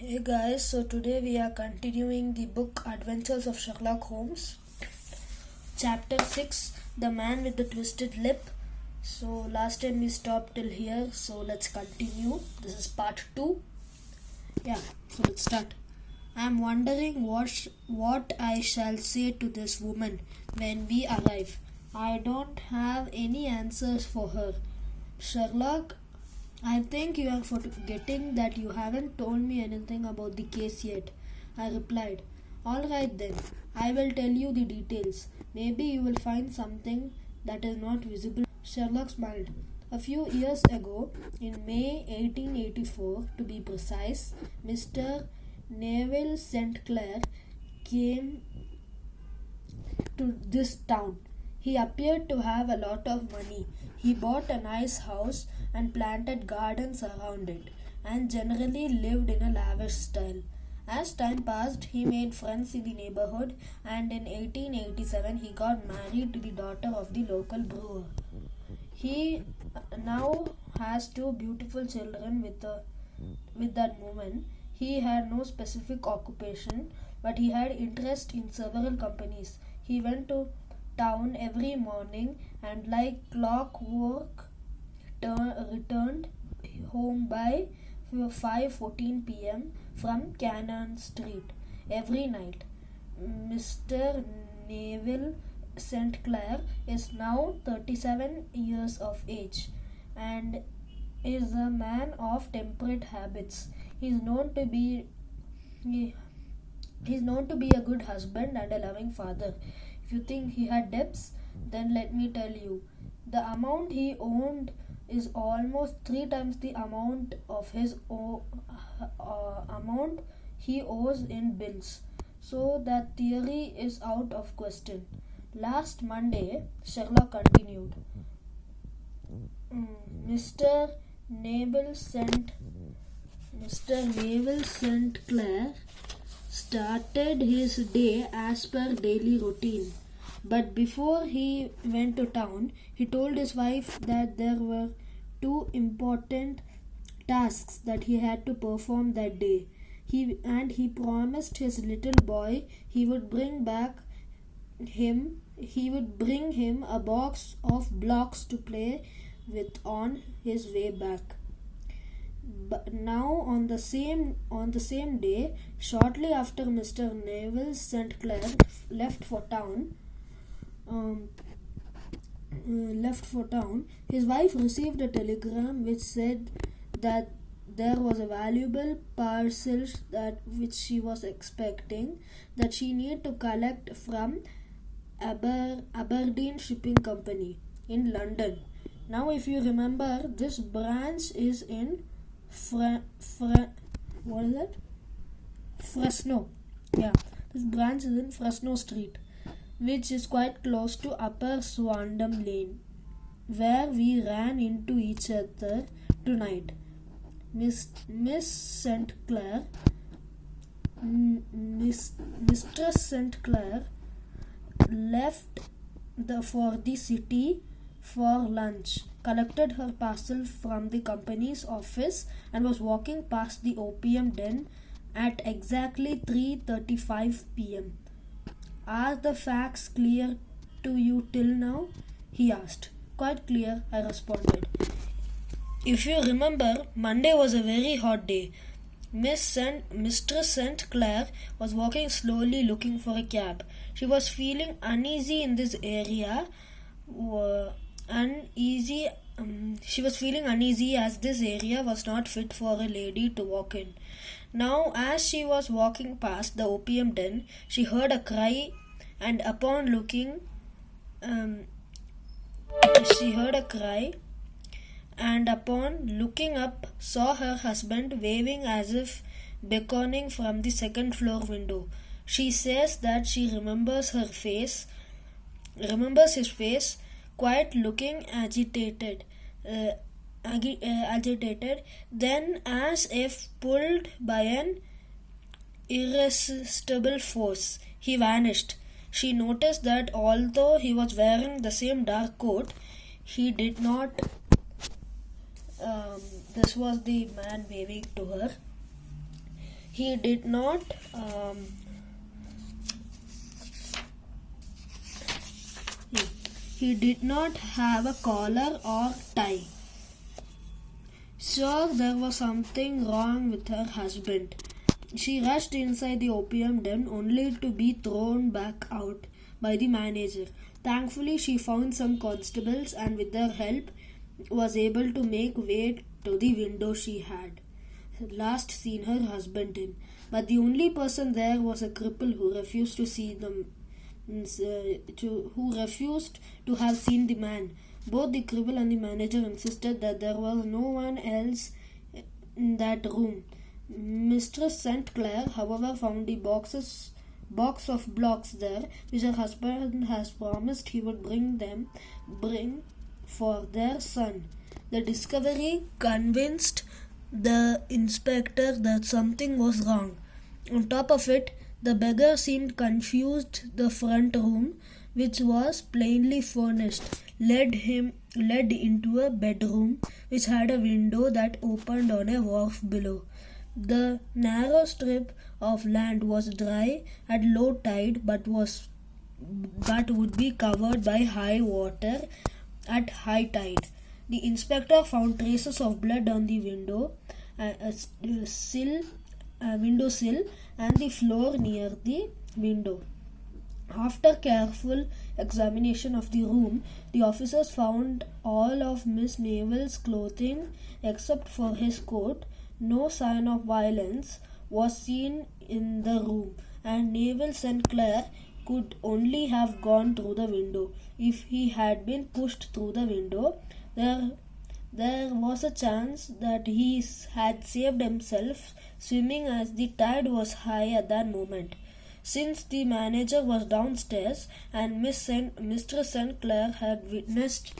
Hey guys, so today we are continuing the book Adventures of Sherlock Holmes, chapter 6, The Man with the Twisted Lip. So last time we stopped till here, so let's continue. This is part 2. So let's start. I am wondering what I shall say to this woman when we arrive. I don't have any answers for her. Sherlock, I think you are forgetting that you haven't told me anything about the case yet. I replied. All right then, I will tell you the details. Maybe you will find something that is not visible. Sherlock smiled. A few years ago, in May 1884 to be precise, Mr. Neville St. Clair came to this town. He appeared to have a lot of money. He bought a nice house and planted gardens around it, and generally lived in a lavish style. As time passed, he made friends in the neighborhood, and in 1887 he got married to the daughter of the local brewer. He now has two beautiful children with that woman. He had no specific occupation, but he had interest in several companies. He went to town every morning and like clockwork returned home by 5:14 p.m. from Cannon Street every night. Mr. Neville St. Clair is now 37 years of age and is a man of temperate habits. He is known to be a good husband and a loving father. If you think he had debts, then let me tell you. The amount he owned is almost 3 times the amount of his amount he owes in bills. So that theory is out of question. Last Monday, Sherlock continued, Mr. Neville St. Clair started his day as per daily routine. But before he went to town, he told his wife that there were 2 important tasks that he had to perform that day. He promised his little boy he would bring him a box of blocks to play with on his way back. But now on the same day, shortly after Mr. Neville St. Clair left for town, his wife received a telegram which said that there was a valuable parcel which she was expecting that she need to collect from Aberdeen Shipping Company in London. Now, if you remember, this branch is in Fresno. This branch is in Fresno Street, which is quite close to Upper Swandam Lane, where we ran into each other tonight. Mistress St. Clair left for the city for lunch, collected her parcel from the company's office, and was walking past the opium den at exactly 3:35 p.m. Are the facts clear to you till now? He asked. Quite clear, I responded. If you remember, Monday was a very hot day. Mistress St. Clair was walking slowly looking for a cab. She was feeling uneasy in this area. She was feeling uneasy as this area was not fit for a lady to walk in. Now, as she was walking past the opium den, she heard a cry, and upon looking up, saw her husband waving as if beckoning from the second floor window. She says that she remembers his face, quite looking agitated. Then, as if pulled by an irresistible force, he vanished. She noticed that although he was wearing the same dark coat, he did not. This was the man waving to her. He did not he did not have a collar or tie. Sure, there was something wrong with her husband. She rushed inside the opium den only to be thrown back out by the manager. Thankfully, she found some constables and with their help was able to make way to the window she had last seen her husband in. But the only person there was a cripple who refused to see them, who refused to have seen the man. Both the cripple and the manager insisted that there was no one else in that room. Mistress St. Clair, however, found the box of blocks there, which her husband has promised he would bring for their son. The discovery convinced the inspector that something was wrong. On top of it, the beggar seemed confused. The front room, which was plainly furnished, led into a bedroom which had a window that opened on a wharf below. The narrow strip of land was dry at low tide but would be covered by high water at high tide. The inspector found traces of blood on the windowsill and the floor near the window. After careful examination of the room, the officers found all of Miss Neville's clothing except for his coat. No sign of violence was seen in the room, and Neville St. Clair could only have gone through the window. If he had been pushed through the window, there was a chance that he had saved himself swimming, as the tide was high at that moment. Since the manager was downstairs and Mistress St. Clair had witnessed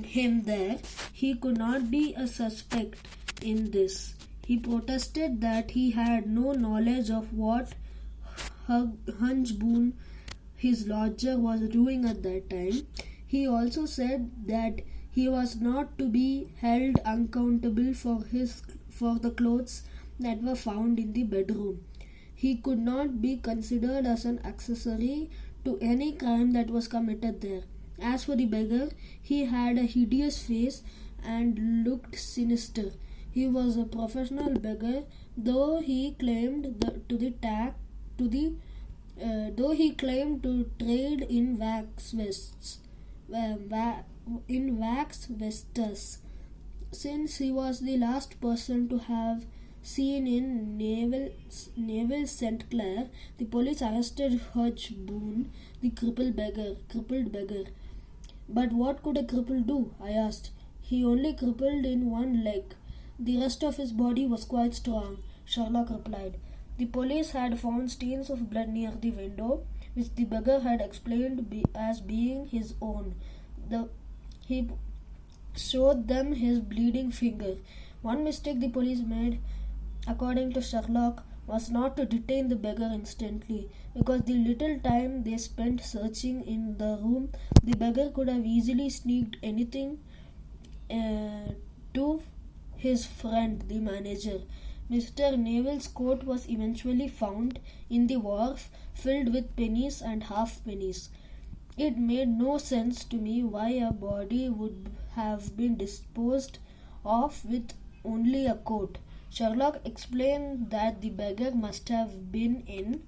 him there, he could not be a suspect in this. He protested that he had no knowledge of what Hunchboone, his lodger, was doing at that time. He also said that he was not to be held accountable for the clothes that were found in the bedroom. He could not be considered as an accessory to any crime that was committed there. As for the beggar, he had a hideous face and looked sinister. He was a professional beggar, though he claimed to trade in wax vesters. Since he was the last person to have seen in Neville St. Clair, the police arrested Hunchboone, the crippled beggar. But what could a cripple do? I asked. He only crippled in one leg. The rest of his body was quite strong, Sherlock replied. The police had found stains of blood near the window, which the beggar had explained as being his own. He showed them his bleeding finger. One mistake the police made, according to Sherlock, was not to detain the beggar instantly, because the little time they spent searching in the room, the beggar could have easily sneaked anything to his friend, the manager. Mr. Neville's coat was eventually found in the wharf, filled with pennies and half pennies. It made no sense to me why a body would have been disposed of with only a coat. Sherlock explained that the beggar must have been in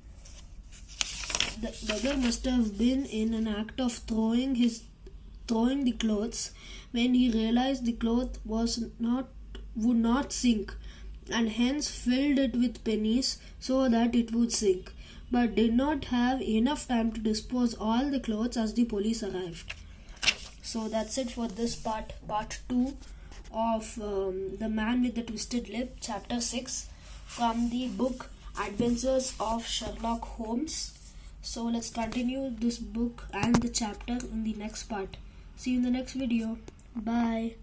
an act of throwing the clothes when he realized the cloth would not sink, and hence filled it with pennies so that it would sink, but did not have enough time to dispose all the clothes as the police arrived. So that's it for this part 2 of The Man with the Twisted Lip, chapter 6, from the book Adventures of Sherlock Holmes. So let's continue this book and the chapter in the next part. See you in the next video. Bye.